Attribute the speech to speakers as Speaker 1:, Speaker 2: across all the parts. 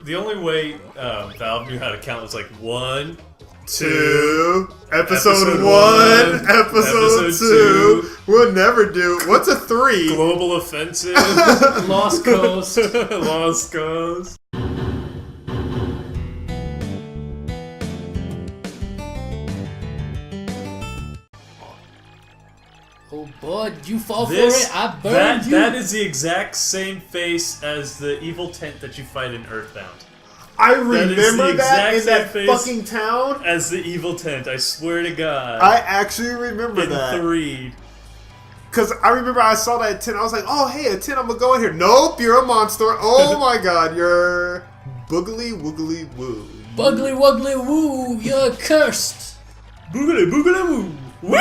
Speaker 1: The only way Valve knew how to count was like 1,
Speaker 2: 2, episode 1, episode 2. We'll never do. What's a 3?
Speaker 1: Global offensive.
Speaker 3: Lost Coast.
Speaker 1: Lost Coast.
Speaker 3: Oh boy, did you fall for it? I burned you.
Speaker 1: That is the exact same face as the evil tent that you fight in Earthbound.
Speaker 2: I remember that in that
Speaker 1: face
Speaker 2: fucking town.
Speaker 1: As the evil tent, I swear to God.
Speaker 2: I actually remember that.
Speaker 1: In 3.
Speaker 2: Because I remember I saw that tent. I was like, oh, hey, a tent, I'm going to go in here. Nope, you're a monster. Oh my God, you're boogly woogly woo.
Speaker 3: Buggly wuggly woo, you're cursed.
Speaker 1: Boogly boogly woo.
Speaker 3: You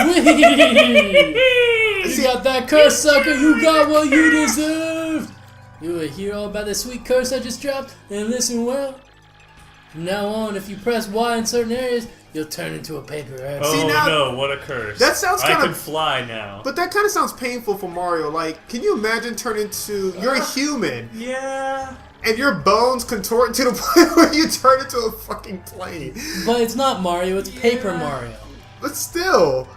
Speaker 3: got that curse, sucker. You got what you deserved. You will hear all about the sweet curse I just dropped, and listen well. From now on, if you press Y in certain areas, you'll turn into a paper ass.
Speaker 1: Oh
Speaker 2: See, now,
Speaker 1: no, what a curse.
Speaker 2: That sounds kind of...
Speaker 1: I can fly now.
Speaker 2: But that kind of sounds painful for Mario. Like, can you imagine turning into... You're a human.
Speaker 1: Yeah.
Speaker 2: And your bones contort to the point where you turn into a fucking plane.
Speaker 3: But it's not Mario, it's Paper Mario.
Speaker 2: But still.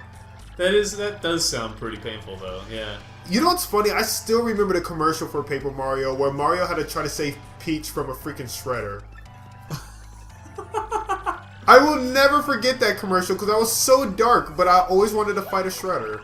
Speaker 1: That does sound pretty painful, though, yeah.
Speaker 2: You know what's funny? I still remember the commercial for Paper Mario where Mario had to try to save Peach from a freaking shredder. I will never forget that commercial because I was so dark, but I always wanted to fight a shredder.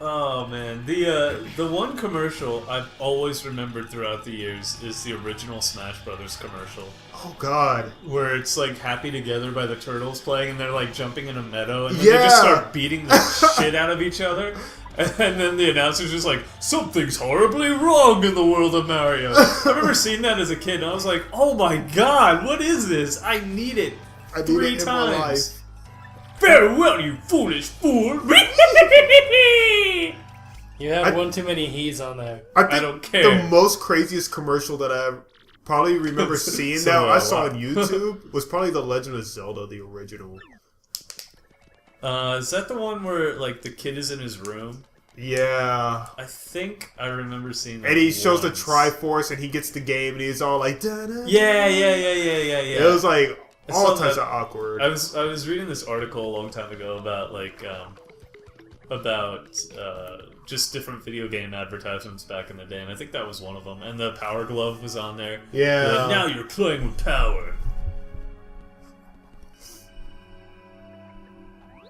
Speaker 1: Oh man, the one commercial I've always remembered throughout the years is the original Smash Brothers commercial.
Speaker 2: Oh God!
Speaker 1: Where it's like "Happy Together" by the Turtles playing, and they're like jumping in a meadow, and then they just start beating the shit out of each other. And then the announcer's just like, something's horribly wrong in the world of Mario. I remember seeing that as a kid, and I was like, oh my God, what is this? I need it.
Speaker 2: I need
Speaker 1: 3
Speaker 2: it in my life.
Speaker 1: times. Farewell, you foolish fool!
Speaker 3: You have one too many he's on there.
Speaker 1: I don't care.
Speaker 2: The most craziest commercial that I probably remember seeing I saw on YouTube was probably The Legend of Zelda, the original.
Speaker 1: Is that the one where like the kid is in his room?
Speaker 2: Yeah.
Speaker 1: I think I remember seeing that.
Speaker 2: And he shows the Triforce and he gets the game and he's all like, da-da-da.
Speaker 1: Yeah.
Speaker 2: It was like all types of awkward.
Speaker 1: I was reading this article a long time ago about like just different video game advertisements back in the day, and I think that was one of them. And the Power Glove was on there.
Speaker 2: Yeah.
Speaker 1: Like, now you're playing with power.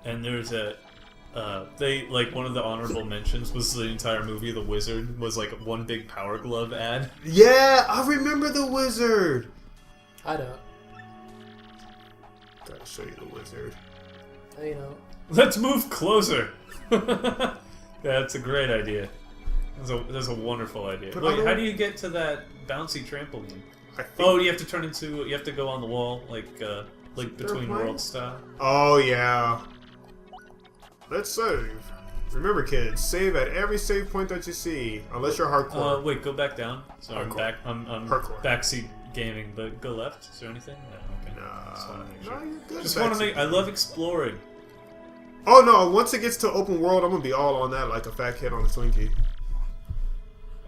Speaker 1: And there's one of the honorable mentions was the entire movie The Wizard was like one big Power Glove ad.
Speaker 2: Yeah, I remember The Wizard.
Speaker 3: I don't.
Speaker 2: Gotta show you The Wizard.
Speaker 3: I know.
Speaker 1: Let's move closer. That's a great idea. That's a wonderful idea. Wait, how do you get to that bouncy trampoline? Oh, you have to go on the wall like Between Worlds style.
Speaker 2: Oh yeah. Let's save. Remember, kids, save at every save point that you see, unless you're hardcore.
Speaker 1: Wait, go back down. So
Speaker 2: hardcore.
Speaker 1: I'm
Speaker 2: hardcore.
Speaker 1: Backseat gaming, but go left. Is there anything? No, okay. Just want to make sure. I love exploring.
Speaker 2: Oh no! Once it gets to open world, I'm gonna be all on that like a fat kid on a Twinkie.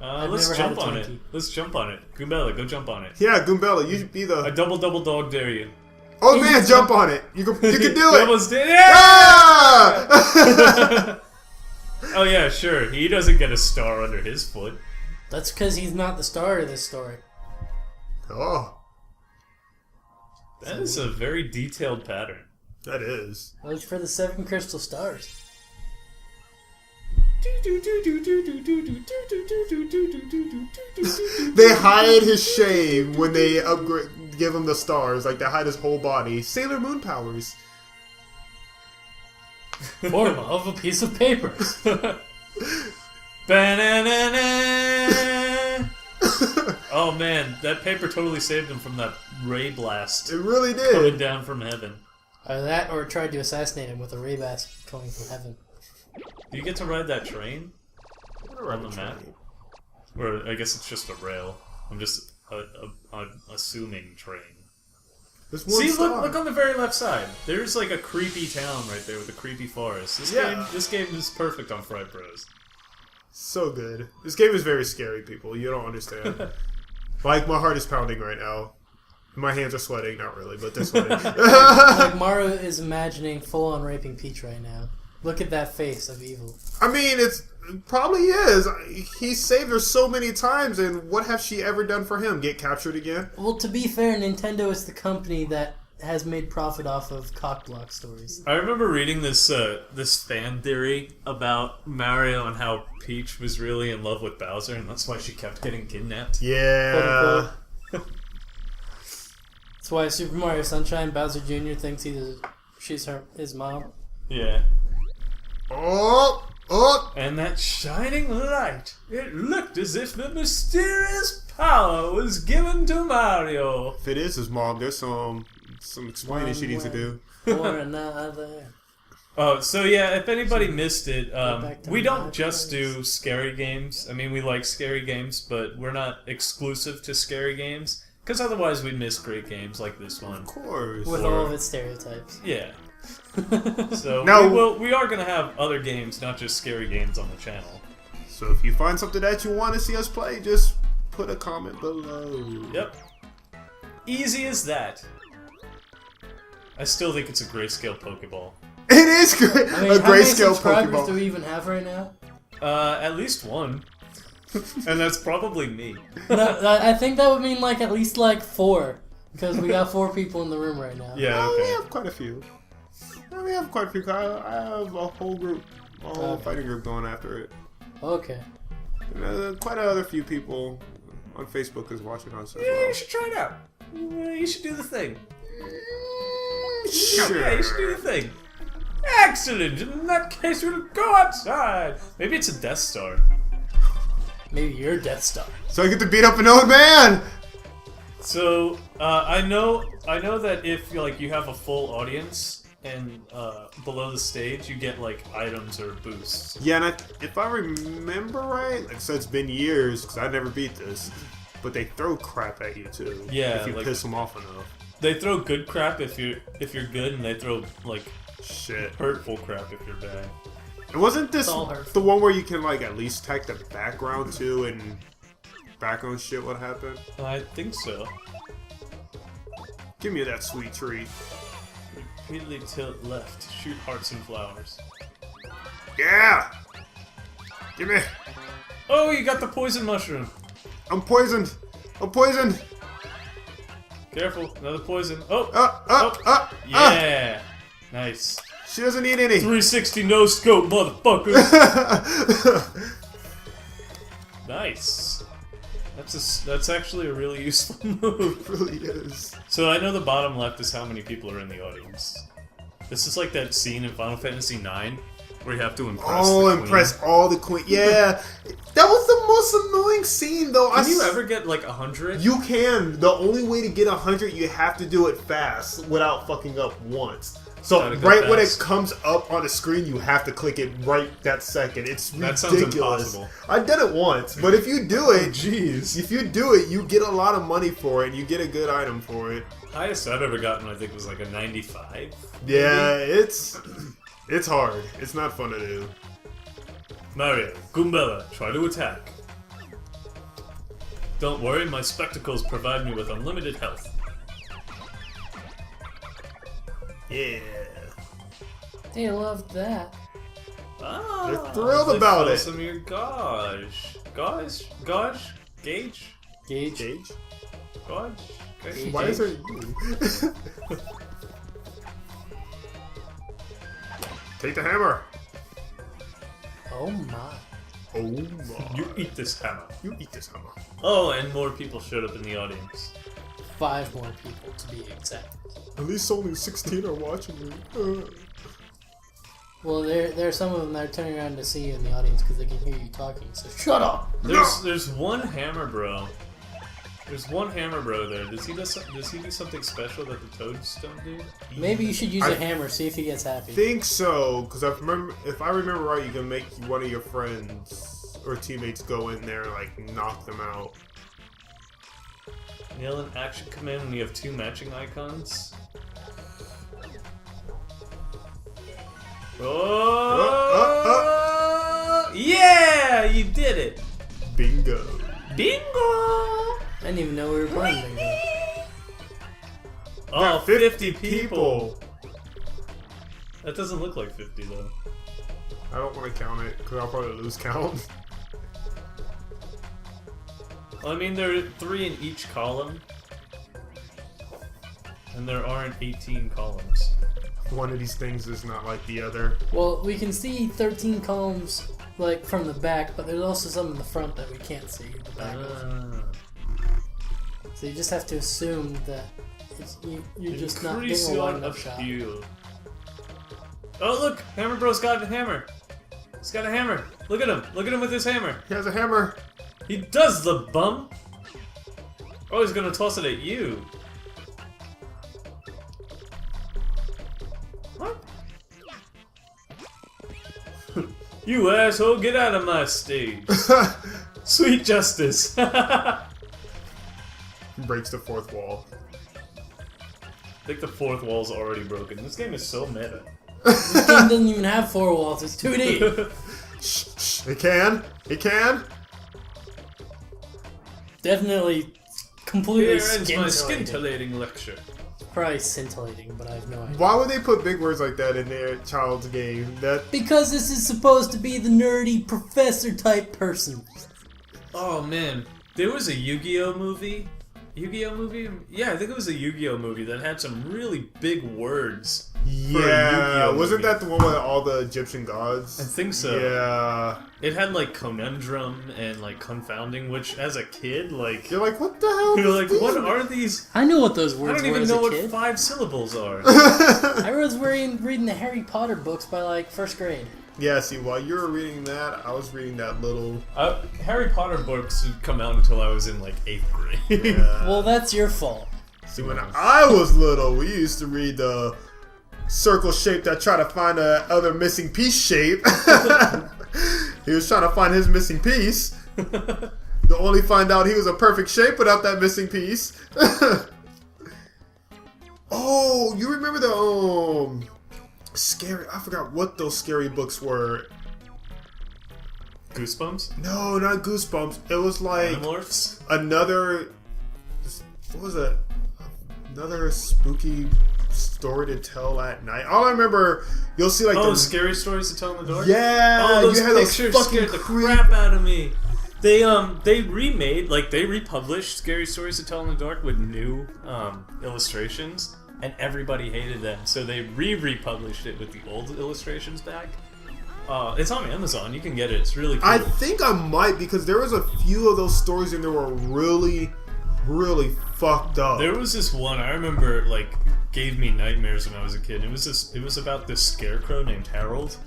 Speaker 1: Let's jump on it. Let's jump on it. Goombella, go jump on it.
Speaker 2: Yeah, Goombella, you should be the.
Speaker 1: I double dog dare you.
Speaker 2: Oh man, jump on it! You can do it.
Speaker 1: Almost did. Yeah! Oh yeah, sure. He doesn't get a star under his foot.
Speaker 3: That's because he's not the star of this story.
Speaker 2: Oh,
Speaker 1: that is a very detailed pattern.
Speaker 2: That is.
Speaker 3: Look for the 7 crystal stars.
Speaker 2: They hide his shame when they give him the stars. Like they hide his whole body. Sailor Moon powers.
Speaker 3: Form of a piece of paper.
Speaker 1: Oh man, that paper totally saved him from that ray blast.
Speaker 2: It really did.
Speaker 1: Coming down from heaven.
Speaker 3: Either that or tried to assassinate him with a ray blast coming from heaven.
Speaker 1: Do you get to ride that train on the map? Or I guess it's just a rail. I'm just assuming train. See, look on the very left side. There's like a creepy town right there with a creepy forest. This game is perfect on Frightbros.
Speaker 2: So good. This game is very scary, people. You don't understand. Like, my heart is pounding right now. My hands are sweating, not really, but they're sweating.
Speaker 3: Like Mario is imagining full-on raping Peach right now. Look at that face of evil.
Speaker 2: I mean, it probably is. He saved her so many times, and what has she ever done for him? Get captured again?
Speaker 3: Well, to be fair, Nintendo is the company that has made profit off of cockblock stories.
Speaker 1: I remember reading this fan theory about Mario and how Peach was really in love with Bowser, and that's why she kept getting kidnapped.
Speaker 2: Yeah.
Speaker 3: That's why Super Mario Sunshine, Bowser Jr. thinks she's his mom.
Speaker 1: Yeah.
Speaker 2: Oh!
Speaker 1: And that shining light, it looked as if the mysterious power was given to Mario.
Speaker 2: If it is his mom, there's some explaining she needs to do.
Speaker 3: Or another.
Speaker 1: Oh, so yeah, if anybody missed it, we don't
Speaker 3: my
Speaker 1: just
Speaker 3: place.
Speaker 1: do scary games. I mean, we like scary games, but we're not exclusive to scary games, because otherwise we'd miss great games like this one.
Speaker 2: Of course.
Speaker 3: With all of its stereotypes.
Speaker 1: Yeah. So
Speaker 2: No.
Speaker 1: we are going to have other games, not just scary games on the channel.
Speaker 2: So if you find something that you want to see us play, just put a comment below.
Speaker 1: Yep. Easy as that. I still think it's a grayscale Pokeball.
Speaker 2: It is great.
Speaker 3: I mean,
Speaker 2: A
Speaker 3: how many
Speaker 2: grayscale
Speaker 3: subscribers do
Speaker 2: Pokeball.
Speaker 3: we even have right now?
Speaker 1: At least one. And that's probably me.
Speaker 3: No, I think that would mean like at least like 4. Because we got 4 people in the room right now.
Speaker 1: Yeah,
Speaker 2: Oh, we
Speaker 1: okay.
Speaker 2: have quite a few. We have quite a few. I have a whole group, a whole fighting group going after it.
Speaker 3: Okay.
Speaker 2: And, quite a other few people on Facebook is watching us as
Speaker 1: Yeah,
Speaker 2: well.
Speaker 1: you should try it out. You should do the thing.
Speaker 2: Sure.
Speaker 1: Yeah, you should do the thing. Excellent! In that case, we'll go outside. Maybe it's a Death Star.
Speaker 3: Maybe you're Death Star.
Speaker 2: So I get to beat up an old man.
Speaker 1: So I know that if you have a full audience and below the stage you get like items or boosts.
Speaker 2: Yeah, and if I remember right, like I said, it's been years because I never beat this, but they throw crap at you too.
Speaker 1: Yeah,
Speaker 2: if you
Speaker 1: like-
Speaker 2: piss them off enough.
Speaker 1: They throw good crap if you're good, and they throw like
Speaker 2: Shit.
Speaker 1: hurtful crap if you're bad.
Speaker 2: And wasn't this
Speaker 3: It's all hurtful.
Speaker 2: the one where you can like at least type the background too and background shit? What happened?
Speaker 1: I think so.
Speaker 2: Give me that sweet treat.
Speaker 1: Repeatedly tilt left to shoot hearts and flowers.
Speaker 2: Yeah. Give me.
Speaker 1: Oh, you got the poison mushroom.
Speaker 2: I'm poisoned. I'm poisoned.
Speaker 1: Careful, another poison. Oh, yeah, nice.
Speaker 2: She doesn't need any.
Speaker 1: 360 no scope, motherfucker. Nice. That's actually a really useful move.
Speaker 2: It really is.
Speaker 1: So I know the bottom left is how many people are in the audience. This is like that scene in Final Fantasy IX where you have to impress the queen.
Speaker 2: Impress all the queen. Yeah. That was the most annoying scene though.
Speaker 1: Can you ever get like 100?
Speaker 2: You can. The only way to get 100, you have to do it fast without fucking up once. So
Speaker 1: Gotta go
Speaker 2: right when it
Speaker 1: fast.
Speaker 2: comes up on the screen, you have to click it right that second. It's
Speaker 1: That
Speaker 2: ridiculous.
Speaker 1: sounds impossible.
Speaker 2: I've done it once, but if you do it,
Speaker 1: Jeez.
Speaker 2: if you do it, you get a lot of money for it. You get a good item for it.
Speaker 1: Highest I've ever gotten, I think, was like a 95.
Speaker 2: Yeah, it's hard. It's not fun to do.
Speaker 1: Mario, Goombella, try to attack. Don't worry, my spectacles provide me with unlimited health.
Speaker 2: Yeah.
Speaker 3: They loved that.
Speaker 1: Ah,
Speaker 2: They're thrilled
Speaker 1: they
Speaker 2: about
Speaker 1: feel
Speaker 2: it.
Speaker 1: Some of your gauge, gauge, gauge,
Speaker 2: Gage?
Speaker 1: gauge.
Speaker 3: Gauge.
Speaker 2: Why is there Take the hammer.
Speaker 3: Oh my.
Speaker 2: Oh my.
Speaker 1: You eat this hammer.
Speaker 2: You eat this hammer.
Speaker 1: Oh, and more people showed up in the audience.
Speaker 3: 5 more people to be exact.
Speaker 2: At least only 16 are watching me.
Speaker 3: Well, there are some of them that are turning around to see you in the audience because they can hear you talking. So shut up.
Speaker 1: There's one hammer bro. There's one hammer bro there. Does he do something special that the toads don't do?
Speaker 3: Maybe you should use a hammer. See if he gets happy.
Speaker 2: Think so, because if I remember right, you can make one of your friends or teammates go in there and like knock them out.
Speaker 1: Nail an action command when you have 2 matching icons. Oh! Yeah, you did it.
Speaker 2: Bingo.
Speaker 1: Bingo!
Speaker 3: I didn't even know we were playing bingo.
Speaker 1: Oh, 50 people. That doesn't look like 50 though.
Speaker 2: I don't want to count it because I'll probably lose count.
Speaker 1: Well, I mean, there are 3 in each column. And there aren't 18 columns.
Speaker 2: One of these things is not like the other.
Speaker 3: Well, we can see 13 columns like from the back, but there's also some in the front that we can't see the back of. So you just have to assume that you're just not getting a wide enough shot.
Speaker 1: Oh look! Hammer Bro's got a hammer! He's got a hammer! Look at him! Look at him with his hammer!
Speaker 2: He has a hammer!
Speaker 1: He does, the bum! Oh, he's gonna toss it at you! What? You asshole, get out of my stage! Sweet justice!
Speaker 2: Breaks the 4th wall.
Speaker 1: I think the 4th wall's already broken. This game is so meta.
Speaker 3: This game doesn't even have 4 walls, it's 2D!
Speaker 2: Shh, it can! It can!
Speaker 3: Definitely completely
Speaker 1: Here ends my scintillating lecture.
Speaker 3: Probably scintillating, but I have no idea.
Speaker 2: Why would they put big words like that in their child's game?
Speaker 3: Because this is supposed to be the nerdy professor type person.
Speaker 1: Oh man, there was a Yu-Gi-Oh movie. Yu-Gi-Oh movie? Yeah, I think it was a Yu-Gi-Oh movie that had some really big words.
Speaker 2: Yeah, wasn't that the one with all the Egyptian gods?
Speaker 1: I think so.
Speaker 2: Yeah.
Speaker 1: It had like conundrum and like confounding, which as a kid, like
Speaker 2: you're like, what the hell?
Speaker 1: You're like, what are these?
Speaker 3: I know what those words were.
Speaker 1: I don't even
Speaker 3: as
Speaker 1: know
Speaker 3: a
Speaker 1: what
Speaker 3: kid.
Speaker 1: 5 syllables are.
Speaker 3: I was reading the Harry Potter books by like 1st grade.
Speaker 2: Yeah, see, while you were reading that, I was reading that little...
Speaker 1: Harry Potter books would come out until I was in, like, 8th grade.
Speaker 2: Yeah.
Speaker 3: Well, that's your fault.
Speaker 2: See, when I was little, we used to read the circle shape that tried to find a other missing piece shape. He was trying to find his missing piece. To only find out he was a perfect shape without that missing piece. Oh, you remember the, scary, I forgot what those scary books were.
Speaker 1: Goosebumps?
Speaker 2: No, not Goosebumps. It was like
Speaker 1: Animorphs?
Speaker 2: another, what was it? Another spooky story to tell at night. All I remember, you'll see like
Speaker 1: Scary Stories to Tell in the Dark?
Speaker 2: Yeah,
Speaker 1: oh, those
Speaker 2: you had
Speaker 1: pictures
Speaker 2: those
Speaker 1: scared the crap out of me. They remade, like they republished Scary Stories to Tell in the Dark with new illustrations. And everybody hated them, so they republished it with the old illustrations back. It's on Amazon. You can get it. It's really cool.
Speaker 2: I think I might, because there was a few of those stories and they were really, really fucked up.
Speaker 1: There was this one I remember, like, gave me nightmares when I was a kid. It was about this scarecrow named Harold.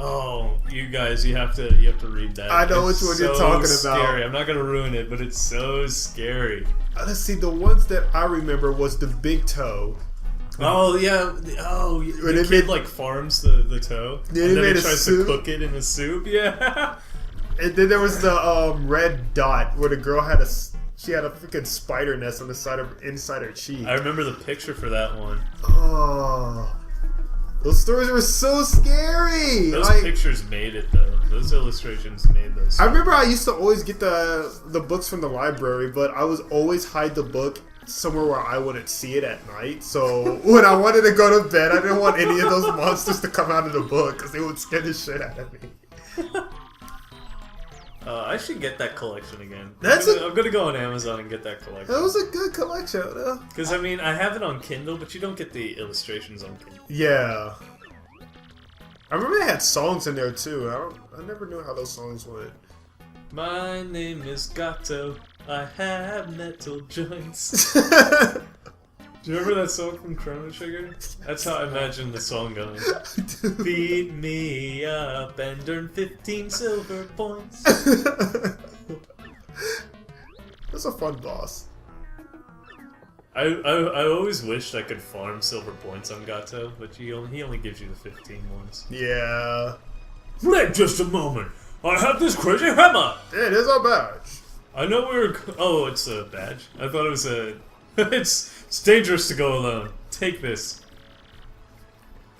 Speaker 1: Oh, you guys, you have to read that.
Speaker 2: I know which one you're talking about.
Speaker 1: Scary. I'm not gonna ruin it, but it's so scary.
Speaker 2: Let's see, the ones that I remember was the big toe.
Speaker 1: Oh yeah, the kid like farms the toe,
Speaker 2: yeah,
Speaker 1: and then he
Speaker 2: made
Speaker 1: tries to cook it in a soup. Yeah.
Speaker 2: And then there was the red dot where the girl had a freaking spider nest on the side of inside her cheek.
Speaker 1: I remember the picture for that one.
Speaker 2: Oh, those stories were so scary.
Speaker 1: Those pictures made it though. Those illustrations made those.
Speaker 2: I remember I used to always get the books from the library, but I was always hide the book somewhere where I wouldn't see it at night. So when I wanted to go to bed, I didn't want any of those monsters to come out of the book because they would scare the shit out of me.
Speaker 1: I should get that collection again.
Speaker 2: I'm
Speaker 1: gonna go on Amazon and get that collection.
Speaker 2: That was a good collection, though.
Speaker 1: Because I mean, I have it on Kindle, but you don't get the illustrations on Kindle.
Speaker 2: Yeah. I remember they had songs in there too. I never knew how those songs went.
Speaker 1: My name is Gato. I have metal joints. Do you remember that song from Chrono Trigger? That's how I imagine the song going. Beat me up and earn 15 silver points.
Speaker 2: That's a fun boss.
Speaker 1: I always wished I could farm silver points on Gato, but he only gives you the 15 ones.
Speaker 2: Yeah.
Speaker 1: Wait just a moment. I have this crazy hammer.
Speaker 2: It is a badge.
Speaker 1: I know oh, it's a badge. I thought it was a... It's dangerous to go alone. Take this.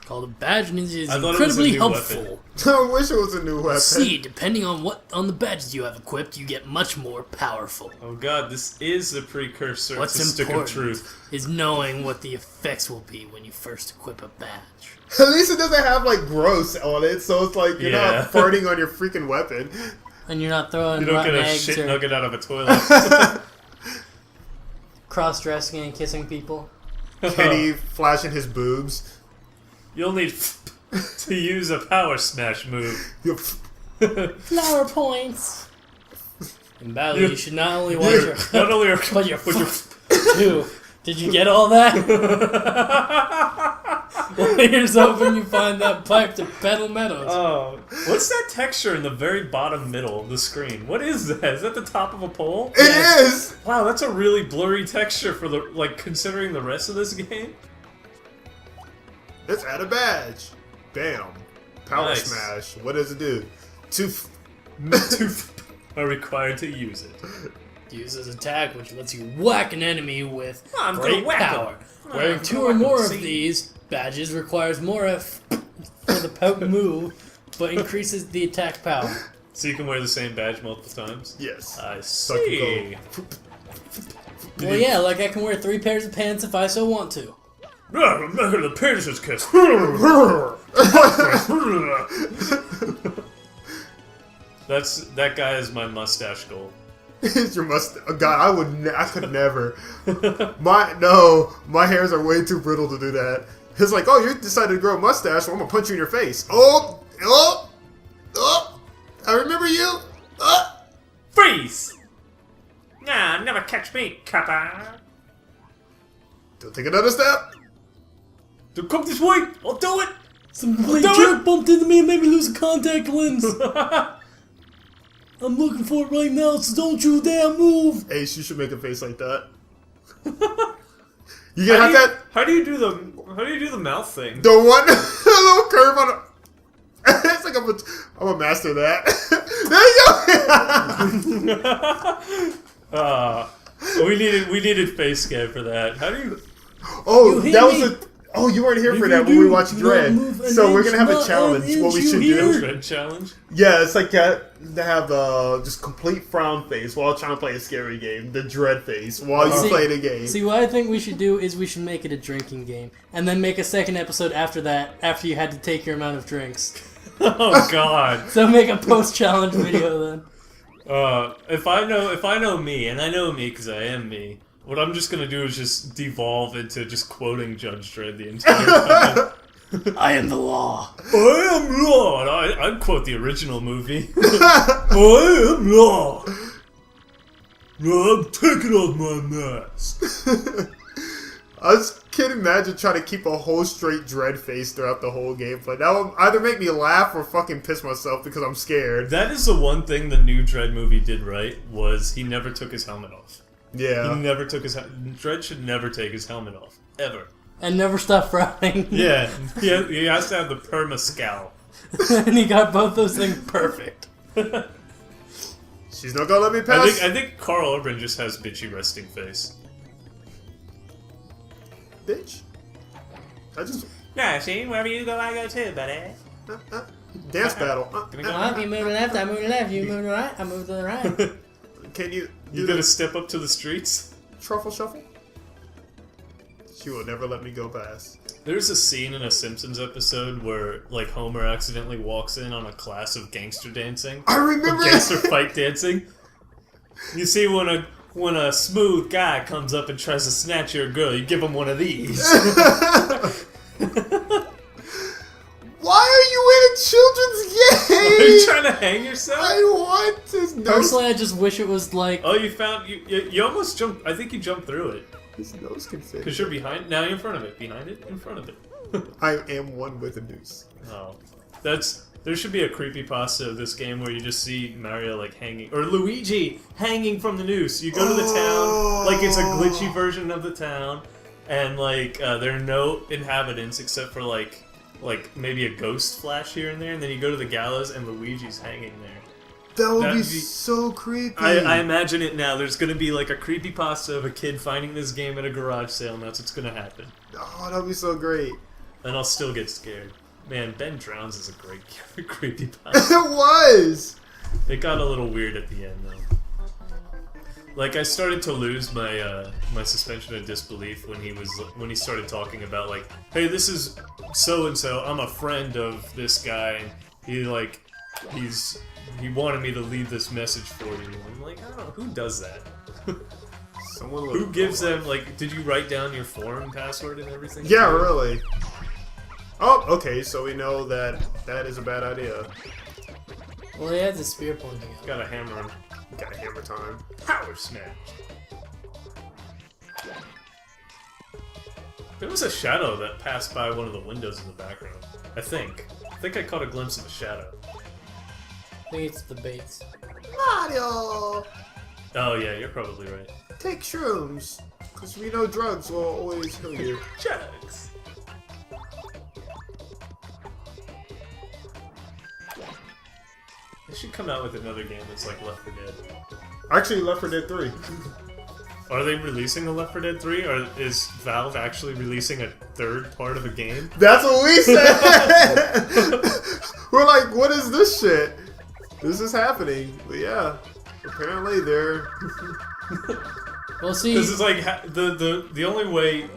Speaker 3: called a badge, and it is
Speaker 1: I thought it was a
Speaker 3: incredibly
Speaker 1: new
Speaker 3: helpful.
Speaker 1: weapon.
Speaker 2: I wish it was a new weapon.
Speaker 3: See, depending on what on the badges you have equipped, you get much more powerful.
Speaker 1: Oh god, this is the precursor
Speaker 3: What's
Speaker 1: to Stick of
Speaker 3: important
Speaker 1: Truth.
Speaker 3: is knowing what the effects will be when you first equip a badge.
Speaker 2: At least it doesn't have like gross on it, so it's like you're
Speaker 1: Yeah.
Speaker 2: not farting on your freaking weapon.
Speaker 3: And you're not throwing
Speaker 1: You don't
Speaker 3: rotten
Speaker 1: get a
Speaker 3: eggs
Speaker 1: shit
Speaker 3: or
Speaker 1: nugget out of a toilet.
Speaker 3: cross-dressing and kissing people.
Speaker 2: Kenny flashing his boobs.
Speaker 1: You'll need to use a power smash move.
Speaker 3: Flower points. In battle, you should not only watch your
Speaker 1: Not only are
Speaker 3: but your too. Did you get all that? Well, here's hoping you find that pipe to pedal meadows.
Speaker 1: Oh, what's that texture in the very bottom middle of the screen? What is that? Is that the top of a pole?
Speaker 2: It is!
Speaker 1: Wow, that's a really blurry texture for the considering the rest of this game.
Speaker 2: Let's add a badge. Bam. Power
Speaker 1: Nice.
Speaker 2: smash. What does it do? Two
Speaker 1: Are required to use it.
Speaker 3: Use his attack, which lets you whack an enemy with
Speaker 1: I'm gonna
Speaker 3: great
Speaker 1: whack 'em.
Speaker 3: power.
Speaker 1: I'm
Speaker 3: Wearing
Speaker 1: gonna
Speaker 3: 2 or
Speaker 1: whack 'em,
Speaker 3: more of
Speaker 1: see?
Speaker 3: these badges requires more F for the poke move, but increases the attack power.
Speaker 1: So you can wear the same badge multiple times?
Speaker 2: Yes.
Speaker 1: I
Speaker 2: So I
Speaker 1: see.
Speaker 2: can
Speaker 3: Well, yeah, like I can wear 3 pairs of pants if I so want to.
Speaker 1: I'm not gonna the Pegasus kiss. That guy is my mustache goal.
Speaker 2: It's your mustache. Oh, God, I could never. My hairs are way too brittle to do that. It's like, oh, you decided to grow a mustache, well, I'm gonna punch you in your face. Oh, I remember you.
Speaker 1: Freeze! Nah, never catch me, copper.
Speaker 2: Don't take another step.
Speaker 1: Don't come this way. I'll do it.
Speaker 3: Some complete
Speaker 1: Do
Speaker 3: jerk bumped into me and made me lose a contact lens. I'm looking for it right now, so don't you dare move.
Speaker 2: Ace, you should make a face like that. You gonna have that?
Speaker 1: How do you do the mouth thing?
Speaker 2: The one little curve on it. It's like I'm a master of that.
Speaker 1: There you go. We needed face scan for that. How do you?
Speaker 2: Oh,
Speaker 3: You hit
Speaker 2: that was
Speaker 3: me.
Speaker 2: a. Oh, you weren't here for
Speaker 3: If
Speaker 2: that
Speaker 3: you
Speaker 2: when we
Speaker 3: do
Speaker 2: watched
Speaker 3: not
Speaker 2: Dread.
Speaker 3: move an
Speaker 2: So we're
Speaker 3: inch,
Speaker 2: gonna have a
Speaker 3: not
Speaker 2: challenge.
Speaker 3: an
Speaker 2: What we
Speaker 3: inch,
Speaker 2: should
Speaker 3: you
Speaker 2: do?
Speaker 3: hear?
Speaker 1: Dread challenge.
Speaker 2: Yeah, it's like to have just complete frown face while trying to play a scary game. The Dread face while you
Speaker 3: See-
Speaker 2: play the game.
Speaker 3: See, what I think we should do is we should make it a drinking game, and then make a second episode after that, after you had to take your amount of drinks.
Speaker 1: Oh God.
Speaker 3: So make a post-challenge video then.
Speaker 1: If I know me, and I know me because I am me, what I'm just gonna do is just devolve into just quoting Judge Dredd the entire time.
Speaker 3: I am the law.
Speaker 1: I am law. I'd quote the original movie. I am law. I'm taking off my mask.
Speaker 2: I just can't imagine trying to keep a whole straight Dread face throughout the whole gameplay. That will either make me laugh or fucking piss myself because I'm scared.
Speaker 1: That is the one thing the new Dredd movie did right, was he never took his helmet off.
Speaker 2: Yeah.
Speaker 1: He never took his Dredd should never take his helmet off. Ever.
Speaker 3: And never stop frowning.
Speaker 1: Yeah. He has to have the perma scowl.
Speaker 3: And he got both those things perfect.
Speaker 2: She's not gonna let me pass.
Speaker 1: I think Carl Urban just has bitchy resting face.
Speaker 2: Bitch. I just
Speaker 1: Yeah, see, wherever you go, I go too, buddy.
Speaker 2: dance battle.
Speaker 1: Gonna go.
Speaker 3: You move to the left, I move to the left. You move to the right, I move to the right.
Speaker 2: Can you
Speaker 1: You
Speaker 2: do
Speaker 1: gonna
Speaker 2: the
Speaker 1: step up to the streets?
Speaker 2: truffle shuffle? She will never let me go past.
Speaker 1: There's a scene in a Simpsons episode where, like, Homer accidentally walks in on a class of gangster dancing.
Speaker 2: I remember
Speaker 1: Gangster fight dancing. You see, when a smooth guy comes up and tries to snatch your girl, you give him one of these.
Speaker 2: Why are you in a children's game?
Speaker 1: Are you trying to hang yourself?
Speaker 2: I want his nose.
Speaker 3: Personally, I just wish it was like...
Speaker 1: Oh, you found you almost jumped. I think you jumped through it
Speaker 2: His nose can fit.
Speaker 1: because you're behind. Now you're in front of it. Behind it. In front of it.
Speaker 2: I am one with a noose.
Speaker 1: Oh, there should be a creepypasta of this game where you just see Mario like hanging, or Luigi hanging from the noose. You go to the town, like it's a glitchy version of the town, and like there are no inhabitants except for like maybe a ghost flash here and there, and then you go to the gallows and Luigi's hanging there.
Speaker 2: That would be
Speaker 1: That'd be-
Speaker 2: so creepy.
Speaker 1: I imagine it now. There's gonna be like a creepypasta of a kid finding this game at a garage sale, and that's what's gonna happen.
Speaker 2: Oh, that'd be so great.
Speaker 1: and I'll still get scared. Man, Ben Drowns is a great creepypasta.
Speaker 2: It was!
Speaker 1: It got a little weird at the end, though. Like, I started to lose my my suspension of disbelief when he started talking about, like, hey, this is so-and-so, I'm a friend of this guy, and he wanted me to leave this message for you. I'm like, I don't know, who does that? Who gives them, like, did you write down your forum password and everything?
Speaker 2: Yeah, really. Oh, okay, so we know that is a bad idea.
Speaker 3: Well, he has a spear pointing out.
Speaker 1: Got a hammer.
Speaker 2: Got hammer time.
Speaker 1: Power smash. There was a shadow that passed by one of the windows in the background. I think I caught a glimpse of a shadow.
Speaker 3: I think it's the baits.
Speaker 2: Mario!
Speaker 1: Oh yeah, you're probably right.
Speaker 2: Take shrooms, because we know drugs will always kill you.
Speaker 1: Drugs. They should come out with another game that's like Left 4 Dead.
Speaker 2: Actually, Left 4 Dead 3.
Speaker 1: Are they releasing a Left 4 Dead 3, or is Valve actually releasing a third part of a game?
Speaker 2: That's what we said! We're like, what is this shit? This is happening. But yeah, apparently they're...
Speaker 3: We'll see.
Speaker 1: This is like, the only way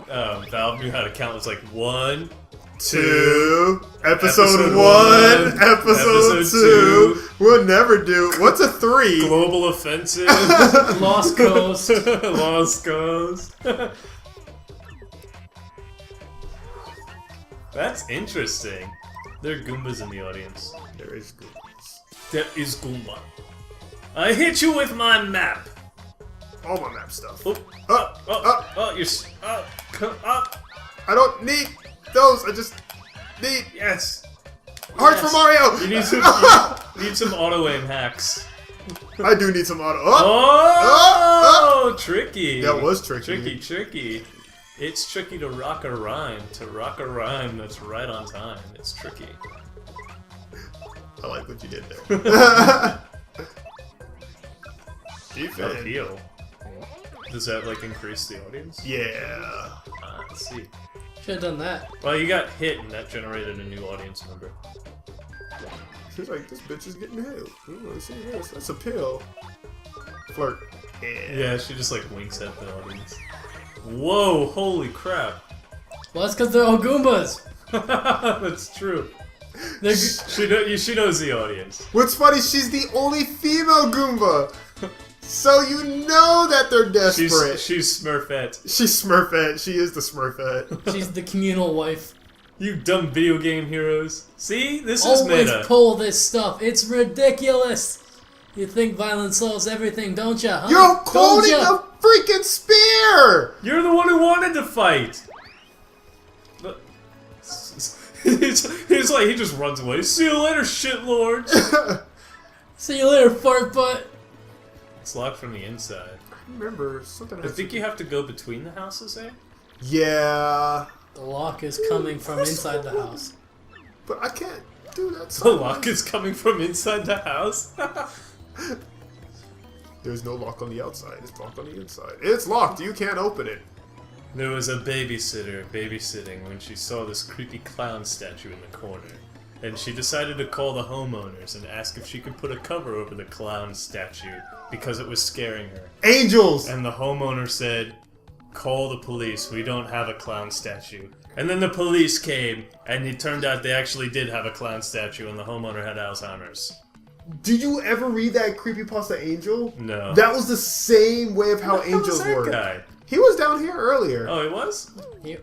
Speaker 1: Valve knew how to count was like 1, 2,
Speaker 2: episode 1, episode 2. We'll never do. What's a 3?
Speaker 1: Global Offensive.
Speaker 3: Lost Coast.
Speaker 1: Lost Coast. That's interesting. There are Goombas in the audience.
Speaker 2: There is Goombas.
Speaker 1: There is Goomba. I hit you with my map.
Speaker 2: All my map stuff.
Speaker 1: Come up.
Speaker 2: I don't need those. I just need
Speaker 1: Yes.
Speaker 2: hearts for Mario.
Speaker 1: You need some auto aim hacks.
Speaker 2: I do need some auto.
Speaker 1: Tricky.
Speaker 2: That was tricky.
Speaker 1: Tricky. It's tricky to rock a rhyme. To rock a rhyme that's right on time. It's tricky.
Speaker 2: I like what you did there.
Speaker 1: Defense. Heal. Does that like increase the audience?
Speaker 2: Yeah.
Speaker 1: Let's see.
Speaker 3: Should have done that.
Speaker 1: Well, you got hit, and that generated a new audience member.
Speaker 2: She's like, this bitch is getting hit. Ooh, see this? That's a pill. Flirt.
Speaker 1: Yeah, she just like winks at the audience. Whoa! Holy crap!
Speaker 3: Well, that's because they're all Goombas.
Speaker 1: That's true. She knows the audience.
Speaker 2: What's funny, she's the only female Goomba. So you know that they're desperate.
Speaker 1: She's Smurfette.
Speaker 2: She's Smurfette. She is the Smurfette.
Speaker 3: She's the communal wife.
Speaker 1: You dumb video game heroes. See? This
Speaker 3: Always
Speaker 1: is meta.
Speaker 3: pull this stuff. It's ridiculous. You think violence solves everything, don't ya? Huh?
Speaker 2: You're holding a freaking spear!
Speaker 1: You're the one who wanted to fight! He's like, he just runs away. See you later, shitlords!
Speaker 3: See you later, fart butt!
Speaker 1: It's locked from the inside.
Speaker 2: I remember something.
Speaker 1: I think you have to go between the houses, eh?
Speaker 2: Yeah.
Speaker 3: The lock is coming from inside the house.
Speaker 2: But I can't do that.
Speaker 1: The lock is coming from inside the house?
Speaker 2: There's no lock on the outside. It's locked on the inside. It's locked. You can't open it.
Speaker 1: There was a babysitter babysitting when she saw this creepy clown statue in the corner. And she decided to call the homeowners and ask if she could put a cover over the clown statue because it was scaring her.
Speaker 2: Angels!
Speaker 1: And the homeowner said, call the police, we don't have a clown statue. And then the police came, and it turned out they actually did have a clown statue and the homeowner had Alzheimer's.
Speaker 2: Did you ever read that creepypasta Angel?
Speaker 1: No.
Speaker 2: That was the same way of how angels work.
Speaker 1: Guy?
Speaker 2: He was down here earlier.
Speaker 1: Oh, he was?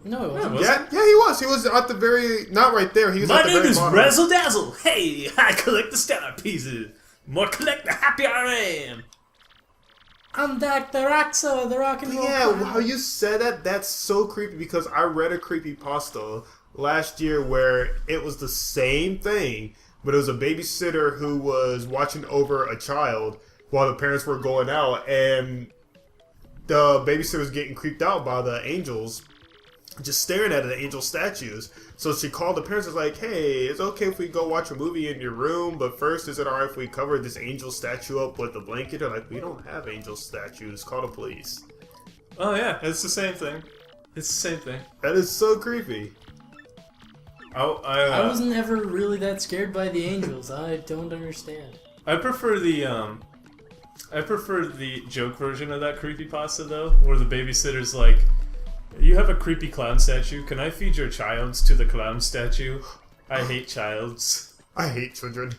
Speaker 3: No, it wasn't.
Speaker 2: Yeah, he was. He was at the very... Not right there. He was
Speaker 1: My
Speaker 2: at the
Speaker 1: name
Speaker 2: very
Speaker 1: is
Speaker 2: bottom.
Speaker 1: Razzle Dazzle. Hey, I collect the star pieces. More collect, the happier I am.
Speaker 3: I'm Dr. Roxo, the rock and roll
Speaker 2: Yeah,
Speaker 3: clown.
Speaker 2: how you said that, that's so creepy because I read a creepypasta last year where it was the same thing, but it was a babysitter who was watching over a child while the parents were going out, and the babysitter was getting creeped out by the angels, just staring at the angel statues. So she called the parents and was like, hey, it's okay if we go watch a movie in your room, but first, is it alright if we cover this angel statue up with a blanket? They're like, we don't have angel statues, call the police.
Speaker 1: Oh yeah, it's the same thing. It's the same thing.
Speaker 2: That is so creepy.
Speaker 3: I wasn't ever really that scared by the angels. I don't understand.
Speaker 1: I prefer the joke version of that creepypasta though, where the babysitter's like, "You have a creepy clown statue. Can I feed your childs to the clown statue? I hate childs."
Speaker 2: I hate children.